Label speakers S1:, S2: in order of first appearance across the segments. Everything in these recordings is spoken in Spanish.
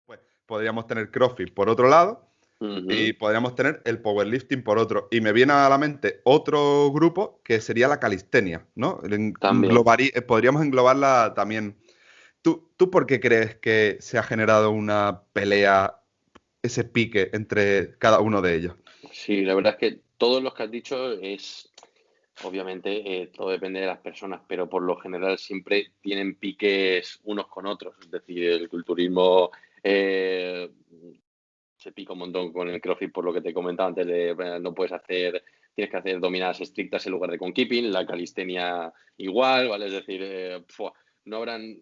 S1: Pues podríamos tener CrossFit por otro lado y
S2: Ujú,
S1: podríamos tener el powerlifting por otro. Y me viene a la mente otro grupo que sería la calistenia, ¿no?
S2: también.
S1: Podríamos englobarla también. ¿Tú por qué crees que se ha generado una pelea, ese pique entre cada uno de ellos?
S2: Sí, la verdad es que todos los que has dicho es, obviamente, todo depende de las personas, pero por lo general siempre tienen piques unos con otros. Es decir, el culturismo eh, se pica un montón con el CrossFit por lo que te comentaba antes de no puedes hacer, tienes que hacer dominadas estrictas en lugar de con keeping, la calistenia igual, ¿vale? Es decir, no habrán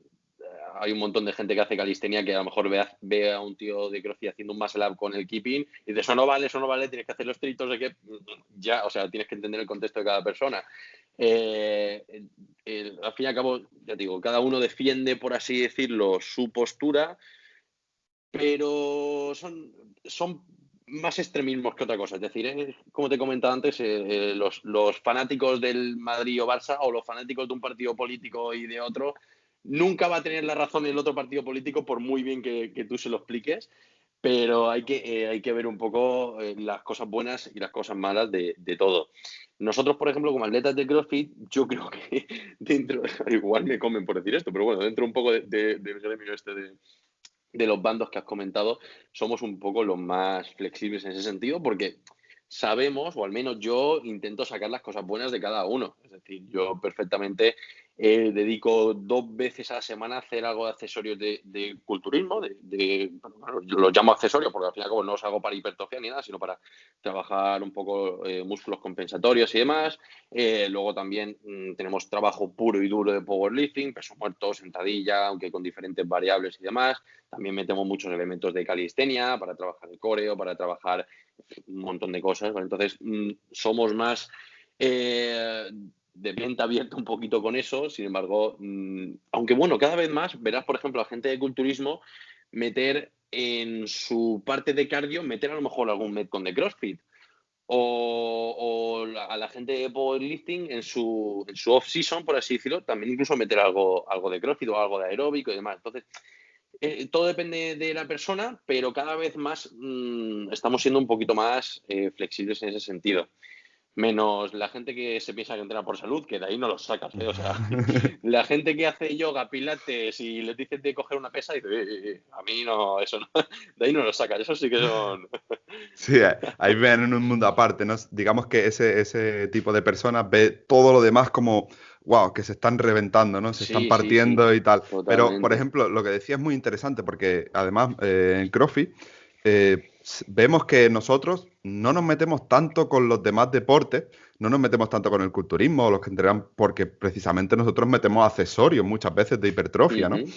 S2: hay un montón de gente que hace calistenia que a lo mejor ve a un tío de CrossFit haciendo un muscle up con el keeping y dice, eso no vale, tienes que hacerlo estricto, no sé qué, ya, o sea, tienes que entender el contexto de cada persona. Eh, Al fin y al cabo, ya digo, cada uno defiende, por así decirlo, su postura, pero son más extremismos que otra cosa. Es decir, como te comentaba antes, los fanáticos del Madrid o Barça o los fanáticos de un partido político y de otro, nunca va a tener la razón el otro partido político por muy bien que tú se lo expliques, pero hay que ver un poco las cosas buenas y las cosas malas de todo. Nosotros, por ejemplo, como atletas de CrossFit, yo creo que dentro, igual me comen por decir esto, pero bueno, dentro un poco del gremio este de los bandos que has comentado, somos un poco los más flexibles en ese sentido porque sabemos, o al menos yo intento sacar las cosas buenas de cada uno. Es decir, yo perfectamente dedico 2 veces a la semana a hacer algo de accesorios de culturismo, bueno, yo los llamo accesorios porque al final como no los hago para hipertrofia ni nada, sino para trabajar un poco músculos compensatorios y demás. Luego también tenemos trabajo puro y duro de powerlifting, peso muerto, sentadilla, aunque con diferentes variables y demás. También metemos muchos elementos de calistenia para trabajar el coreo, para trabajar un montón de cosas, ¿vale? Entonces, somos más eh, de mente abierta un poquito con eso. Sin embargo, aunque bueno, cada vez más verás, por ejemplo, a gente de culturismo meter en su parte de cardio, meter a lo mejor algún metcon de CrossFit. A la gente de powerlifting en su off-season, por así decirlo, también incluso meter algo de CrossFit o algo de aeróbico y demás. Entonces, todo depende de la persona, pero cada vez más estamos siendo un poquito más flexibles en ese sentido. Menos la gente que se piensa que entrena por salud, que de ahí no los sacas, ¿eh? O sea, la gente que hace yoga, pilates y les dices de coger una pesa y dice, a mí no, eso no, de ahí no los sacas, eso sí que son...
S1: Sí, ahí ven en un mundo aparte, ¿no? Digamos que ese tipo de personas ve todo lo demás como, wow, que se están reventando, ¿no? Se están
S2: Sí, sí, sí,
S1: partiendo y tal. Pero, por
S2: totalmente.
S1: ejemplo, lo que decía es muy interesante porque además en CrossFit vemos que nosotros no nos metemos tanto con los demás deportes, no nos metemos tanto con el culturismo o los que entrenan, porque precisamente nosotros metemos accesorios muchas veces de hipertrofia, ¿no?
S2: Ujú.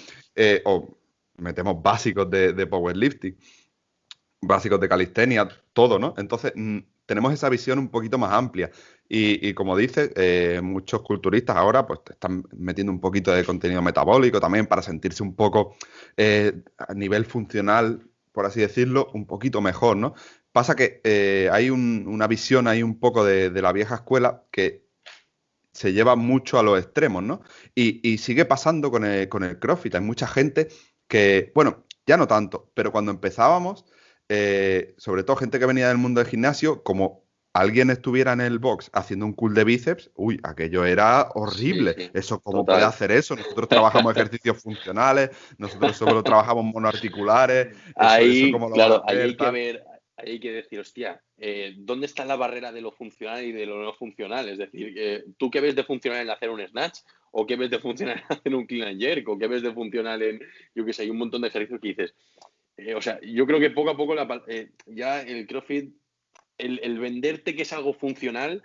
S1: O metemos básicos de powerlifting, básicos de calistenia, todo, ¿no? Entonces, tenemos esa visión un poquito más amplia. Y como dices, muchos culturistas ahora pues te están metiendo un poquito de contenido metabólico también para sentirse un poco a nivel funcional, por así decirlo, un poquito mejor, ¿no? Pasa que hay una visión ahí un poco de la vieja escuela que se lleva mucho a los extremos, ¿no? Y sigue pasando con el CrossFit. Hay mucha gente que, bueno, ya no tanto, pero cuando empezábamos, sobre todo gente que venía del mundo del gimnasio, como alguien estuviera en el box haciendo un curl de bíceps, uy, aquello era
S2: Sí,
S1: horrible.
S2: sí,
S1: Eso, ¿cómo puede
S2: total.
S1: hacer eso? Nosotros trabajamos ejercicios funcionales, nosotros solo trabajamos monoarticulares, eso
S2: Ahí,
S1: cómo lo vas a
S2: claro, ahí
S1: hacer,
S2: hay que
S1: tal.
S2: ver, ahí hay que decir, hostia, ¿dónde está la barrera de lo funcional y de lo no funcional? Es decir, ¿tú qué ves de funcional en hacer un snatch? ¿O qué ves de funcional en hacer un clean and jerk? ¿O qué ves de funcional en, yo qué sé, hay un montón de ejercicios que dices? O sea, yo creo que poco a poco ya el CrossFit, el venderte que es algo funcional,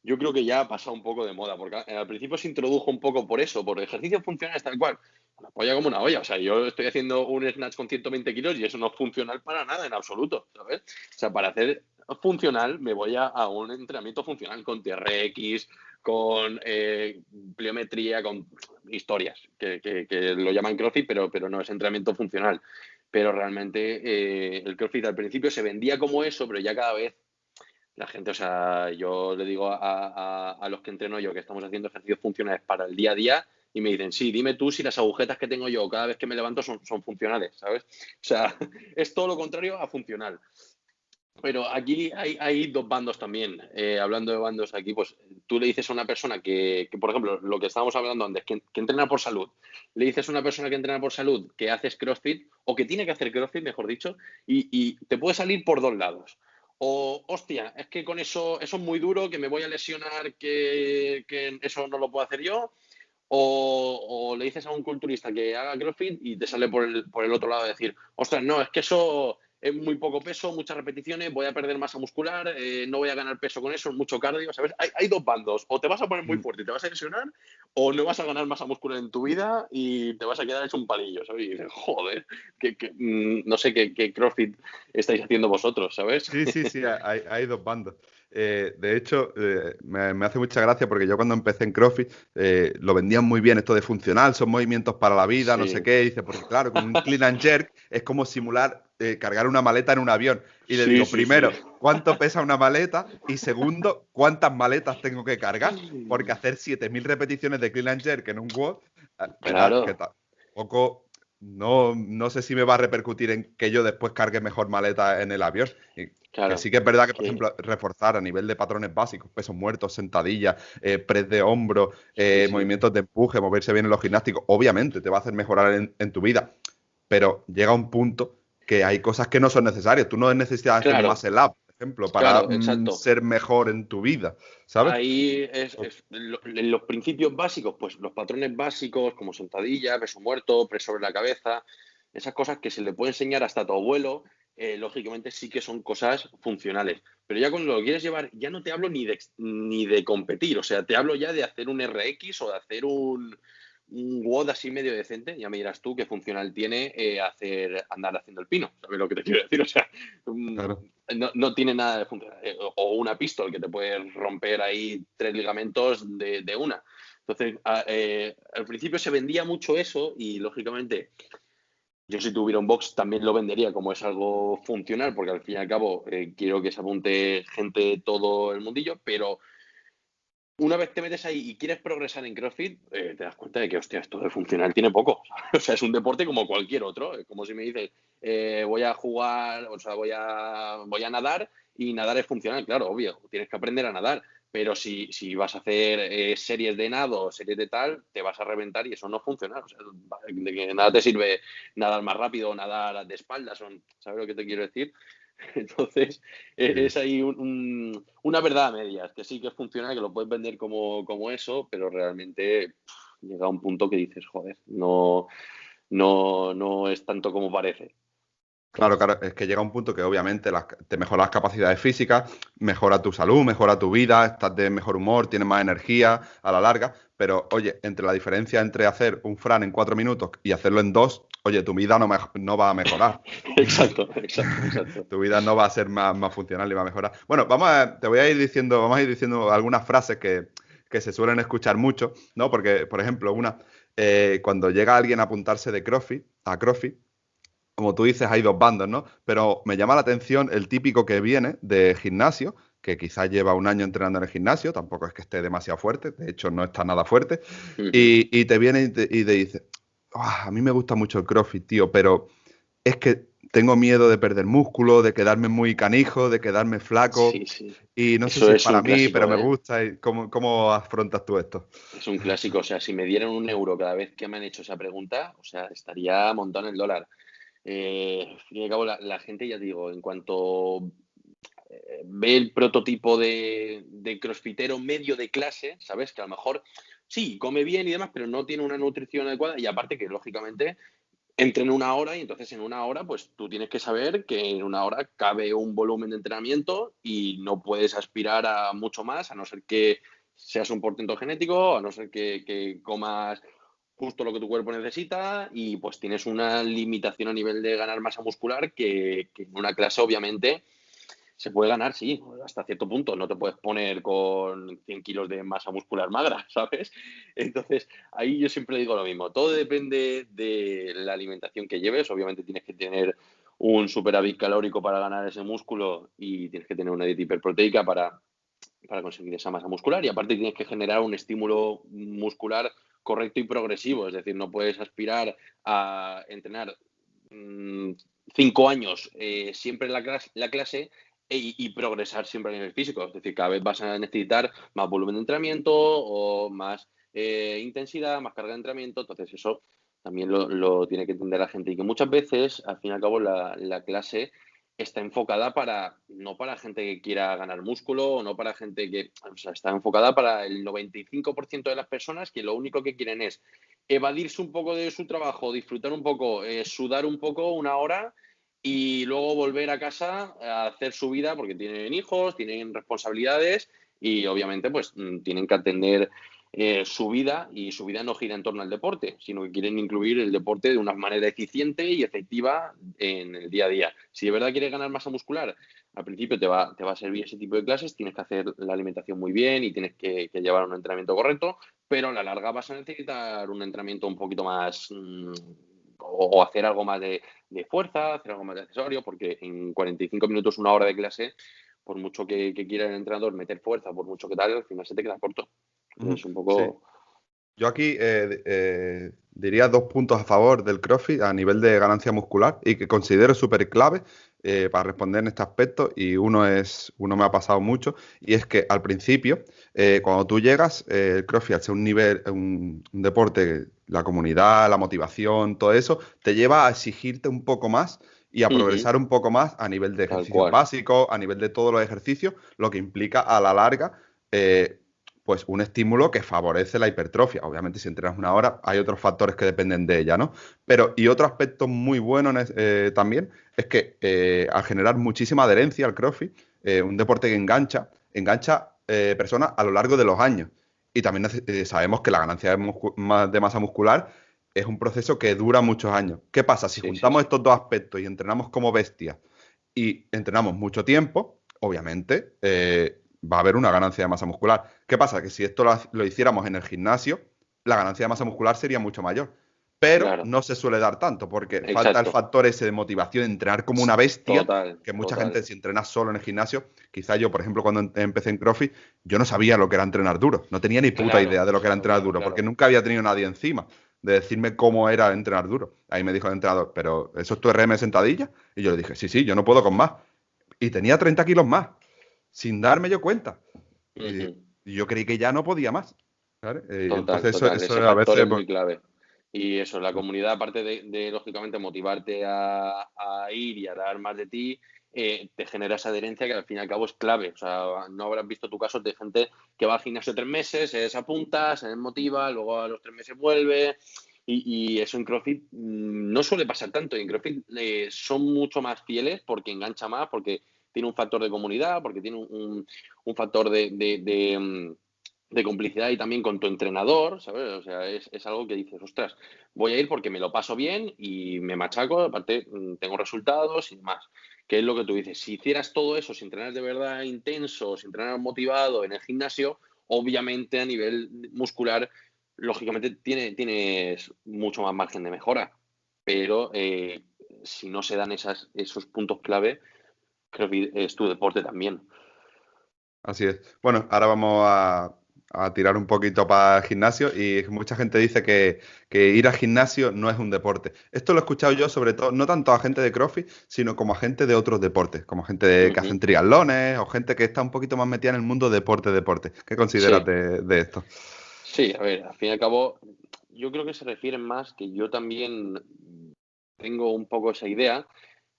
S2: yo creo que ya ha pasado un poco de moda, porque al principio se introdujo un poco por eso, por ejercicios funcionales tal cual. Una polla como una olla. O sea, yo estoy haciendo un snatch con 120 kilos y eso no es funcional para nada en absoluto, ¿sabes? O sea, para hacer funcional me voy a un entrenamiento funcional con TRX, con pliometría, con historias, que lo llaman CrossFit, pero no es entrenamiento funcional. Pero realmente el CrossFit al principio se vendía como eso, pero ya cada vez la gente, o sea, yo le digo a los que entreno yo que estamos haciendo ejercicios funcionales para el día a día y me dicen, sí, dime tú si las agujetas que tengo yo cada vez que me levanto son funcionales, ¿sabes? O sea, es todo lo contrario a funcional. Pero aquí hay dos bandos también. Hablando de bandos aquí, pues tú le dices a una persona por ejemplo, lo que estábamos hablando antes, que entrena por salud, le dices a una persona que entrena por salud que haces CrossFit o que tiene que hacer CrossFit, mejor dicho, y te puede salir por dos lados. O, hostia, es que con eso es muy duro, que me voy a lesionar, que eso no lo puedo hacer yo. O le dices a un culturista que haga CrossFit y te sale por el otro lado de decir, ostras, no, es que eso es muy poco peso, muchas repeticiones, voy a perder masa muscular, no voy a ganar peso con eso, mucho cardio, ¿sabes? Hay dos bandos, o te vas a poner muy fuerte y te vas a lesionar, o no vas a ganar masa muscular en tu vida y te vas a quedar hecho un palillo, ¿sabes? Y dices, joder, no sé qué CrossFit estáis haciendo vosotros, ¿sabes?
S1: Sí, sí, sí, hay dos bandos. De hecho, me hace mucha gracia porque yo cuando empecé en CrossFit lo vendían muy bien esto de funcional, son movimientos para la vida, no sé
S2: Sí,
S1: qué. Dice, porque claro, con un clean and jerk es como simular cargar una maleta en un avión. Y le
S2: sí,
S1: digo,
S2: sí, sí.
S1: primero, ¿cuánto pesa una maleta? Y segundo, ¿cuántas maletas tengo que cargar? Porque hacer 7.000 repeticiones de clean and jerk en un WOD, verás que
S2: Claro,
S1: tampoco, no sé si me va a repercutir en que yo después cargue mejor maleta en el avión. Y que
S2: claro.
S1: sí que es verdad que, por
S2: Que,
S1: ejemplo, reforzar a nivel de patrones básicos, pesos muertos, sentadillas, press de hombro,
S2: sí, sí.
S1: movimientos de empuje, moverse bien en los gimnásticos, obviamente te va a hacer mejorar en tu vida, pero llega un punto que hay cosas que no son necesarias. Tú no necesitas hacer un
S2: Claro,
S1: muscle up, por ejemplo, para
S2: claro, exacto.
S1: ser mejor en tu vida, ¿sabes?
S2: Ahí en los principios básicos, pues los patrones básicos como sentadilla, peso muerto, press sobre la cabeza, esas cosas que se le puede enseñar hasta a tu abuelo, lógicamente sí que son cosas funcionales. Pero ya cuando lo quieres llevar, ya no te hablo ni de competir, o sea, te hablo ya de hacer un RX o de hacer un WOD así medio decente, ya me dirás tú qué funcional tiene andar haciendo el pino, ¿sabes lo que te quiero decir? O sea,
S1: Claro.
S2: no tiene nada de funcional. O una pistol que te puede romper ahí 3 ligamentos de una. Entonces, al principio se vendía mucho eso y lógicamente yo si tuviera un box también lo vendería como es algo funcional porque al fin y al cabo quiero que se apunte gente de todo el mundillo, pero una vez te metes ahí y quieres progresar en CrossFit, te das cuenta de que, hostia, esto de funcional tiene poco. O sea, es un deporte como cualquier otro. Es como si me dices, voy a jugar, o sea, voy a nadar y nadar es funcional. Claro, obvio, tienes que aprender a nadar. Pero si vas a hacer series de nado, series de tal, te vas a reventar y eso no funciona. O sea, de que nada te sirve nadar más rápido o nadar de espaldas. ¿Sabes lo que te quiero decir? Entonces,
S1: Sí.
S2: es ahí una verdad a medias, que sí que funciona, que lo puedes vender como eso, pero realmente llega a un punto que dices, joder, no es tanto como parece.
S1: Claro, claro, es que llega un punto que obviamente te mejora las capacidades físicas, mejora tu salud, mejora tu vida, estás de mejor humor, tienes más energía a la larga, pero oye, entre la diferencia entre hacer un Fran en 4 minutos y hacerlo en dos, oye, tu vida no va a mejorar.
S2: Exacto, exacto, exacto.
S1: Tu vida no va a ser más funcional y va a mejorar. Bueno, vamos a ir diciendo algunas frases que se suelen escuchar mucho, ¿no? Porque, por ejemplo, cuando llega alguien a apuntarse a CrossFit, como tú dices, hay dos bandos, ¿no? Pero me llama la atención el típico que viene de gimnasio, que quizás lleva un año entrenando en el gimnasio, tampoco es que esté demasiado fuerte, de hecho no está nada fuerte,
S2: Ujú.
S1: y te viene y te dice, "Ah, a mí me gusta mucho el CrossFit, tío, pero es que tengo miedo de perder músculo, de quedarme muy canijo, de quedarme flaco,
S2: Sí, sí.
S1: y no sé
S2: Eso
S1: si es
S2: es
S1: para
S2: un
S1: mí, pero
S2: clásico,
S1: me
S2: ¿eh?
S1: gusta. ¿Cómo afrontas tú esto?
S2: Es un clásico. O sea, si me dieran 1 euro cada vez que me han hecho esa pregunta, o sea, estaría montado en el dólar. Al fin y al cabo, la gente, ya te digo, en cuanto ve el prototipo de crossfitero medio de clase, ¿sabes? Que a lo mejor sí, come bien y demás, pero no tiene una nutrición adecuada y aparte que lógicamente entrena 1 hora y entonces en 1 hora pues tú tienes que saber que en 1 hora cabe un volumen de entrenamiento y no puedes aspirar a mucho más a no ser que seas un portento genético, a no ser que comas justo lo que tu cuerpo necesita y pues tienes una limitación a nivel de ganar masa muscular que en una clase obviamente se puede ganar, sí, hasta cierto punto. No te puedes poner con 100 kilos de masa muscular magra, ¿sabes? Entonces, ahí yo siempre digo lo mismo. Todo depende de la alimentación que lleves. Obviamente tienes que tener un superávit calórico para ganar ese músculo y tienes que tener una dieta hiperproteica para conseguir esa masa muscular. Y aparte tienes que generar un estímulo muscular correcto y progresivo. Es decir, no puedes aspirar a entrenar 5 años siempre en la clase y progresar siempre a nivel físico. Es decir, cada vez vas a necesitar más volumen de entrenamiento o más intensidad, más carga de entrenamiento. Entonces, eso también lo tiene que entender la gente. Y que muchas veces, al fin y al cabo, la clase está enfocada no para gente que quiera ganar músculo o no para gente que, o sea, está enfocada para el 95% de las personas que lo único que quieren es evadirse un poco de su trabajo, disfrutar un poco, sudar un poco una hora y luego volver a casa a hacer su vida porque tienen hijos, tienen responsabilidades y obviamente pues tienen que atender su vida, y su vida no gira en torno al deporte, sino que quieren incluir el deporte de una manera eficiente y efectiva en el día a día. Si de verdad quieres ganar masa muscular, al principio te va a servir ese tipo de clases, tienes que hacer la alimentación muy bien y tienes que llevar un entrenamiento correcto, pero a la larga vas a necesitar un entrenamiento un poquito más o hacer algo más de fuerza, hacer algo más de accesorio, porque en 45 minutos, una hora de clase, por mucho que quiera el entrenador meter fuerza, por mucho que tal, al final se te queda corto.
S1: Ujú.
S2: Es un
S1: Sí.
S2: poco...
S1: Yo aquí diría 2 puntos a favor del CrossFit a nivel de ganancia muscular y que considero súper clave para responder en este aspecto. Y uno me ha pasado mucho, y es que al principio, cuando tú llegas, el CrossFit, al ser un nivel, un deporte, la comunidad, la motivación, todo eso, te lleva a exigirte un poco más y a
S2: Ujú,
S1: progresar un poco más a nivel de
S2: tal
S1: ejercicios
S2: cual.
S1: básicos, a nivel de todos los ejercicios, lo que implica a la larga eh, pues un estímulo que favorece la hipertrofia. Obviamente, si entrenas una hora, hay otros factores que dependen de ella, ¿no? Pero, y otro aspecto muy bueno también es que al generar muchísima adherencia al CrossFit, un deporte que engancha personas a lo largo de los años. Y también sabemos que la ganancia de masa muscular es un proceso que dura muchos años. ¿Qué pasa? Si
S2: Sí, sí,
S1: juntamos
S2: sí.
S1: estos dos aspectos y entrenamos como bestias y entrenamos mucho tiempo, obviamente va a haber una ganancia de masa muscular. ¿Qué pasa? Que si esto lo hiciéramos en el gimnasio, la ganancia de masa muscular sería mucho mayor. Pero
S2: Claro,
S1: no se suele dar tanto porque falta el
S2: exacto.
S1: factor ese de motivación, de entrenar como una bestia,
S2: Total,
S1: que mucha
S2: total.
S1: gente, si entrenas solo en el gimnasio, quizá yo, por ejemplo, cuando empecé en CrossFit, yo no sabía lo que era entrenar duro. No tenía ni puta
S2: Claro,
S1: idea de lo que era
S2: claro,
S1: entrenar
S2: claro,
S1: duro, porque
S2: claro.
S1: nunca había tenido nadie encima de decirme cómo era entrenar duro. Ahí me dijo el entrenador, pero ¿eso es tu RM sentadilla? Y yo le dije, sí, sí, yo no puedo con más. Y tenía 30 kilos más, sin darme yo cuenta. Y,
S2: Ujú.
S1: y yo creí que ya no podía más. ¿Vale?
S2: Total,
S1: Entonces
S2: total.
S1: eso
S2: Ese
S1: a
S2: factor
S1: veces,
S2: es
S1: pues,
S2: muy clave. Y eso, la comunidad, aparte lógicamente, motivarte a ir y a dar más de ti, te genera esa adherencia que al fin y al cabo es clave. O sea, no habrás visto tu caso de gente que va al gimnasio 3 meses, se desapunta, se desmotiva, luego a los 3 meses vuelve. Y eso en CrossFit no suele pasar tanto. Y en CrossFit son mucho más fieles porque engancha más, porque tiene un factor de comunidad, porque tiene un factor de complicidad y también con tu entrenador, ¿sabes? O sea, es algo que dices, ostras, voy a ir porque me lo paso bien y me machaco, aparte tengo resultados y demás. ¿Qué es lo que tú dices? Si hicieras todo eso, si entrenas de verdad intenso, si entrenas motivado en el gimnasio, obviamente a nivel muscular, lógicamente tienes mucho más margen de mejora. Pero si no se dan esos puntos clave, creo que es tu deporte también.
S1: así es. Bueno, ahora vamos a tirar un poquito para el gimnasio, y mucha gente dice que ir al gimnasio no es un deporte. Esto lo he escuchado yo sobre todo, no tanto a gente de CrossFit, sino como a gente de otros deportes, como gente que hacen
S2: Ujú.
S1: triatlones o gente que está un poquito más metida en el mundo deporte. ¿Qué consideras
S2: Sí.
S1: de esto?
S2: Sí, a ver, al fin y al cabo, yo creo que se refieren más, que yo también tengo un poco esa idea,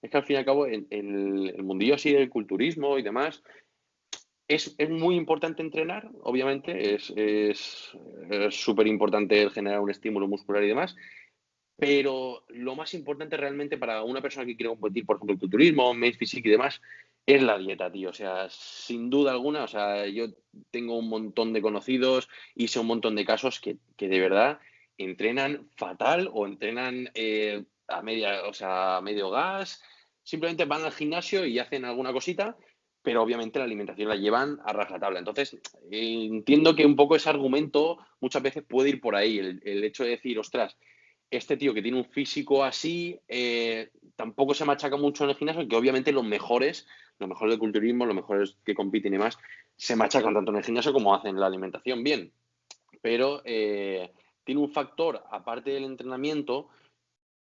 S2: es que al fin y al cabo el mundillo así del culturismo y demás, es muy importante entrenar, obviamente, es súper importante el generar un estímulo muscular y demás, pero lo más importante realmente para una persona que quiere competir, por ejemplo, en culturismo, main physique y demás, es la dieta, tío. O sea, sin duda alguna, o sea, yo tengo un montón de conocidos y sé un montón de casos que de verdad entrenan fatal o entrenan a media, o sea, a medio gas. Simplemente van al gimnasio y hacen alguna cosita, pero obviamente la alimentación la llevan a rajatabla. Entonces, entiendo que un poco ese argumento muchas veces puede ir por ahí, el hecho de decir, ostras, este tío que tiene un físico así, tampoco se machaca mucho en el gimnasio, que obviamente los mejores del culturismo, los mejores que compiten y demás, se machacan tanto en el gimnasio como hacen la alimentación bien. Pero tiene un factor, aparte del entrenamiento,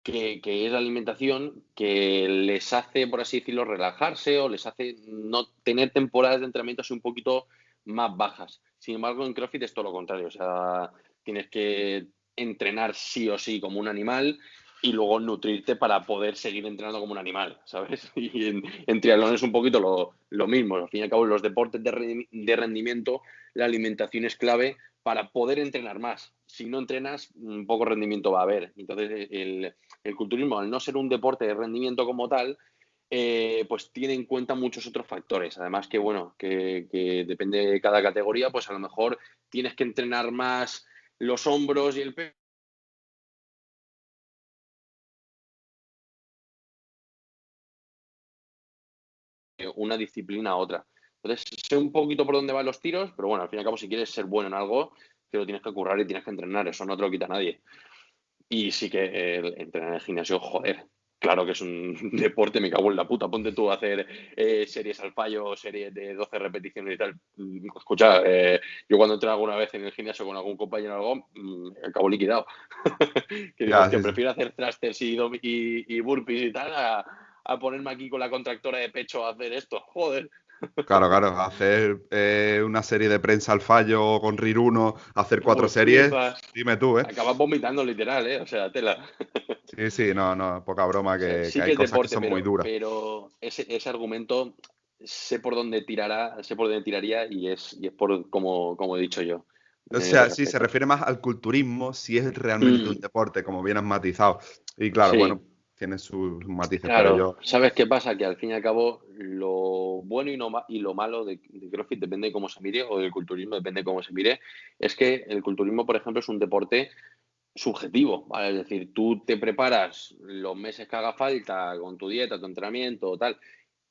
S2: que es la alimentación, que les hace, por así decirlo, relajarse o les hace no tener temporadas de entrenamiento así un poquito más bajas. Sin embargo, en CrossFit es todo lo contrario. O sea, tienes que entrenar sí o sí como un animal y luego nutrirte para poder seguir entrenando como un animal, ¿sabes? Y en triatlón es un poquito lo mismo. Al fin y al cabo, en los deportes de rendimiento, la alimentación es clave para poder entrenar más. Si no entrenas, poco rendimiento va a haber. Entonces, el culturismo, al no ser un deporte de rendimiento como tal, pues tiene en cuenta muchos otros factores. Además que, bueno, que depende de cada categoría, pues a lo mejor tienes que entrenar más los hombros y el pecho, una disciplina a otra. Entonces, sé un poquito por dónde van los tiros, pero bueno, al fin y al cabo, si quieres ser bueno en algo, te lo tienes que currar y tienes que entrenar. Eso no te lo quita nadie. Y sí que entrenar en el gimnasio, joder, claro que es un deporte, me cago en la puta. Ponte tú a hacer series al fallo, series de 12 repeticiones y tal. Escucha, yo cuando entré alguna vez en el gimnasio con algún compañero o algo, acabo liquidado. Que digo,
S1: Ya,
S2: hostia,
S1: sí, sí.
S2: prefiero hacer thrusters y burpees y tal a ponerme aquí con la contractora de pecho a hacer esto. Joder.
S1: Claro, claro, hacer una serie de prensa al fallo con RIR 1, hacer 4
S2: Uy,
S1: series,
S2: flipas.
S1: dime tú, ¿eh?
S2: Acabas vomitando literal, ¿eh? O sea, tela.
S1: Sí, sí, no, no, poca broma,
S2: O sea,
S1: que
S2: sí
S1: hay
S2: que es
S1: cosas que
S2: deporte,
S1: son muy duras.
S2: pero ese argumento sé por dónde tirará, sé por dónde tiraría y es por como he dicho yo
S1: O
S2: en
S1: sea,
S2: ese
S1: sí, se
S2: aspecto.
S1: refiere más al culturismo si es realmente un
S2: Mm,
S1: deporte, como bien has matizado. Y claro,
S2: sí,
S1: bueno, tiene sus matices, pero
S2: claro.
S1: yo...
S2: ¿Sabes qué pasa? Que al fin y al cabo lo bueno y lo malo de CrossFit depende de cómo se mire, o del culturismo depende de cómo se mire. Es que el culturismo, por ejemplo, es un deporte subjetivo, ¿vale? Es decir, tú te preparas los meses que haga falta con tu dieta, tu entrenamiento, tal,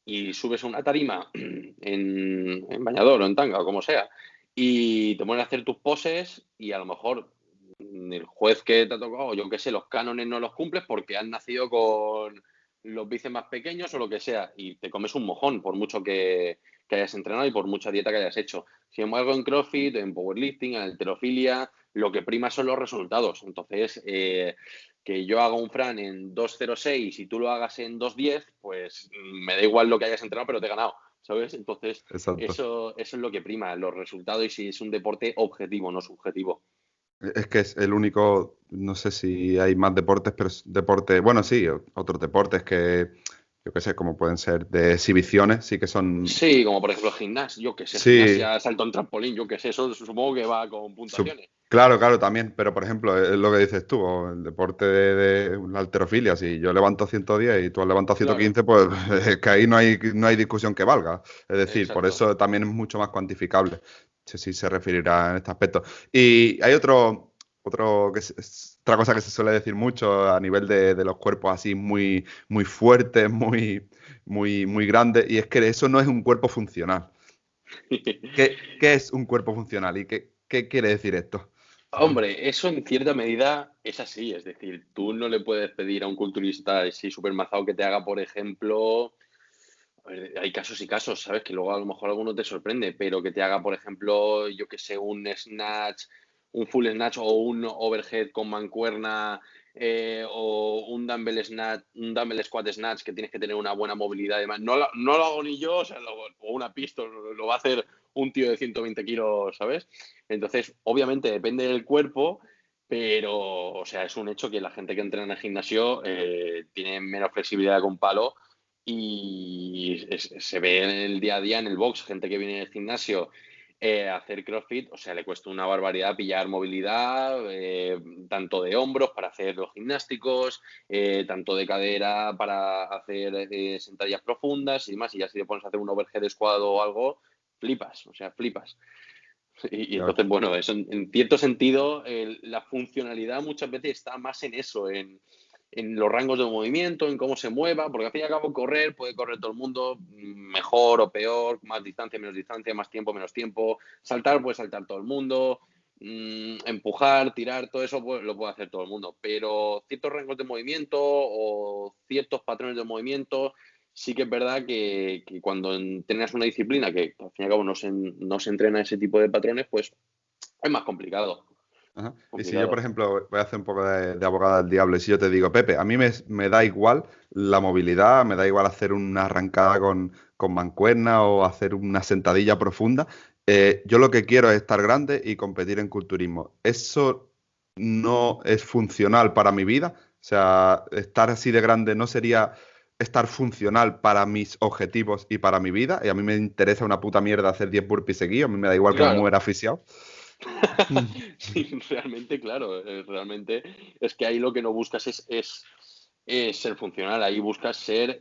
S2: y subes a una tarima en bañador o en tanga o como sea, y te pones a hacer tus poses y a lo mejor el juez que te ha tocado, yo qué sé, los cánones no los cumples porque has nacido con los bíceps más pequeños o lo que sea, y te comes un mojón por mucho que hayas entrenado y por mucha dieta que hayas hecho. Sin embargo, en CrossFit, en powerlifting, en halterofilia, lo que prima son los resultados. Entonces, que yo haga un Fran en 2.06 y tú lo hagas en 2.10, pues me da igual lo que hayas entrenado, pero te he ganado, ¿sabes? Entonces,
S1: Exacto.
S2: eso es lo que prima, los resultados y si es un deporte objetivo, no subjetivo.
S1: Es que es el único, no sé si hay más deportes, pero es deporte, bueno, sí, otros deportes que, yo qué sé, como pueden ser de exhibiciones, sí que son,
S2: Sí, como por ejemplo gimnasia, yo qué sé,
S1: sí,
S2: gimnasia, salto en trampolín, yo qué sé, eso supongo que va con puntuaciones.
S1: claro, claro, también, pero por ejemplo, es lo que dices tú, o el deporte de la halterofilia, si yo levanto 110 y tú has levantado
S2: Claro,
S1: 115, pues es que ahí no hay discusión que valga. Es decir, por
S2: exacto.
S1: eso también es mucho más cuantificable. Sí, sí se referirá en este aspecto. Y hay otro otra cosa que se suele decir mucho a nivel de los cuerpos así muy, muy fuertes, muy grandes, y es que eso no es un cuerpo funcional. ¿Qué es un cuerpo funcional y qué quiere decir esto?
S2: Hombre, eso en cierta medida es así, es decir, tú no le puedes pedir a un culturista así súper mazado que te haga, por ejemplo, a ver, hay casos y casos, ¿sabes? Que luego a lo mejor alguno te sorprende, pero que te haga, por ejemplo, yo que sé, un snatch, un full snatch o un overhead con mancuerna o un dumbbell snatch, un dumbbell squat snatch que tienes que tener una buena movilidad y demás. No lo hago ni yo, o sea, o una pistol, lo va a hacer un tío de 120 kilos, ¿sabes? Entonces, obviamente depende del cuerpo, pero, o sea, es un hecho que la gente que entrena en el gimnasio tiene menos flexibilidad que un palo y se ve en el día a día en el box, gente que viene del gimnasio a hacer CrossFit, o sea, le cuesta una barbaridad pillar movilidad, tanto de hombros para hacer los gimnásticos, tanto de cadera para hacer sentadillas profundas y demás, y ya si te pones a hacer un overhead squat o algo, flipas, o sea, flipas. Y
S1: Ya ves.
S2: entonces, bueno, eso en cierto sentido, la funcionalidad muchas veces está más en eso, en los rangos de movimiento, en cómo se mueva, porque al fin y al cabo correr, puede correr todo el mundo, mejor o peor, más distancia, menos distancia, más tiempo, menos tiempo, saltar, puede saltar todo el mundo, empujar, tirar, todo eso lo puede hacer todo el mundo, pero ciertos rangos de movimiento o ciertos patrones de movimiento sí que es verdad que cuando entrenas una disciplina que al fin y al cabo no se entrena ese tipo de patrones, pues es más complicado.
S1: Ajá. Y si yo, por
S2: complicado.
S1: ejemplo, voy a hacer un poco de abogado del diablo, y si yo te digo, Pepe, a mí me da igual la movilidad, me da igual hacer una arrancada con mancuerna o hacer una sentadilla profunda, yo lo que quiero es estar grande y competir en culturismo. ¿Eso no es funcional para mi vida? O sea, estar así de grande no sería estar funcional para mis objetivos y para mi vida. Y a mí me interesa una puta mierda hacer 10 burpees seguidos, a mí me da igual que me
S2: Claro.
S1: muera asfixiado.
S2: Sí, realmente, claro, realmente es que ahí lo que no buscas es ser funcional, ahí buscas ser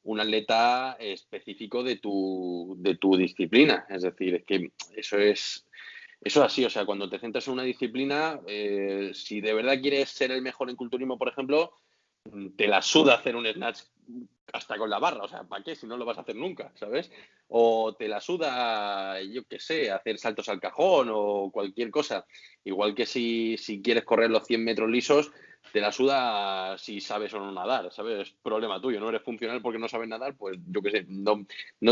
S2: un atleta específico de tu disciplina. Es decir, es que eso es así, o sea, cuando te centras en una disciplina, si de verdad quieres ser el mejor en culturismo, por ejemplo, te la suda hacer un snatch hasta con la barra, o sea, ¿para qué? Si no lo vas a hacer nunca, ¿sabes? O te la suda, yo qué sé, hacer saltos al cajón o cualquier cosa. Igual que si quieres correr los 100 metros lisos, te la suda si sabes o no nadar, ¿sabes? Es problema tuyo, no eres funcional porque no sabes nadar, pues yo qué sé, no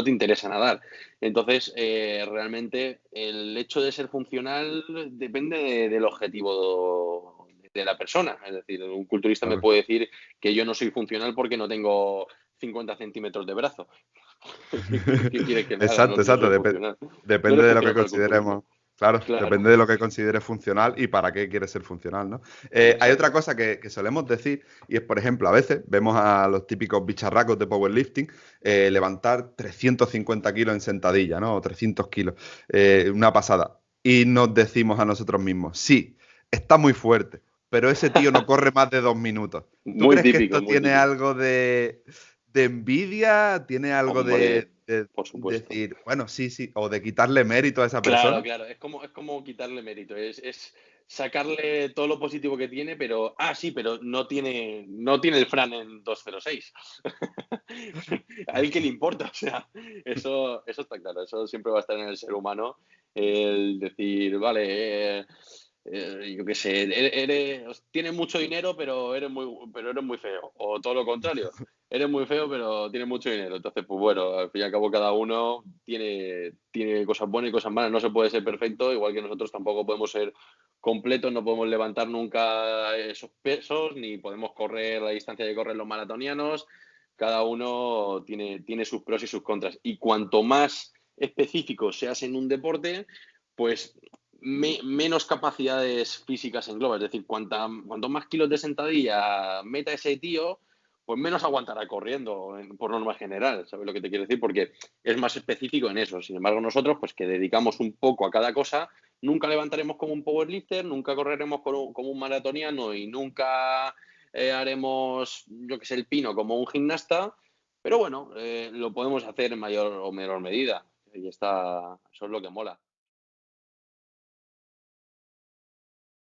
S2: te interesa nadar. Entonces, realmente el hecho de ser funcional depende del objetivo de la persona. Es decir, un culturista me
S1: Claro.
S2: puede decir que yo no soy funcional porque no tengo 50 centímetros de brazo. ¿Qué quieres que me haga? No,
S1: Exacto,
S2: no
S1: exacto.
S2: soy funcional. No
S1: Depende
S2: eres
S1: de lo que
S2: funcional para el culturismo.
S1: consideremos. Claro,
S2: Claro,
S1: depende de lo que consideres funcional y para qué quieres ser funcional, ¿no? Hay otra
S2: exacto.
S1: cosa que solemos decir y es, por ejemplo, a veces vemos a los típicos bicharracos de powerlifting levantar 350 kilos en sentadilla, ¿no? O 300 kilos, una pasada. Y nos decimos a nosotros mismos, sí, está muy fuerte, pero ese tío no corre más de 2 minutos. ¿Tú
S2: Muy
S1: crees que
S2: típico,
S1: esto
S2: muy
S1: tiene
S2: típico.
S1: algo de envidia? ¿Tiene algo
S2: Hombre,
S1: de
S2: por supuesto.
S1: decir, bueno, sí, sí, o de quitarle mérito a esa
S2: Claro,
S1: persona?
S2: claro, es como quitarle mérito, es sacarle todo lo positivo que tiene, pero, sí, pero no tiene el Fran en 206. A él que le importa, o sea, eso está claro, eso siempre va a estar en el ser humano, el decir, vale, yo qué sé, tienes mucho dinero, pero eres muy feo, o todo lo contrario, eres muy feo, pero tienes mucho dinero. Entonces, pues bueno, al fin y al cabo cada uno tiene cosas buenas y cosas malas. No se puede ser perfecto, igual que nosotros tampoco podemos ser completos, no podemos levantar nunca esos pesos, ni podemos correr la distancia que corren los maratonianos. Cada uno tiene sus pros y sus contras. Y cuanto más específico seas en un deporte, pues menos capacidades físicas engloba. Es decir, cuanto más kilos de sentadilla meta ese tío, pues menos aguantará corriendo, por norma general, ¿sabes lo que te quiero decir? Porque es más específico en eso. Sin embargo, nosotros, pues que dedicamos un poco a cada cosa, nunca levantaremos como un powerlifter, nunca correremos como un maratoniano y nunca haremos, yo que sé, el pino como un gimnasta, pero bueno, lo podemos hacer en mayor o menor medida. Y está, eso es lo que mola.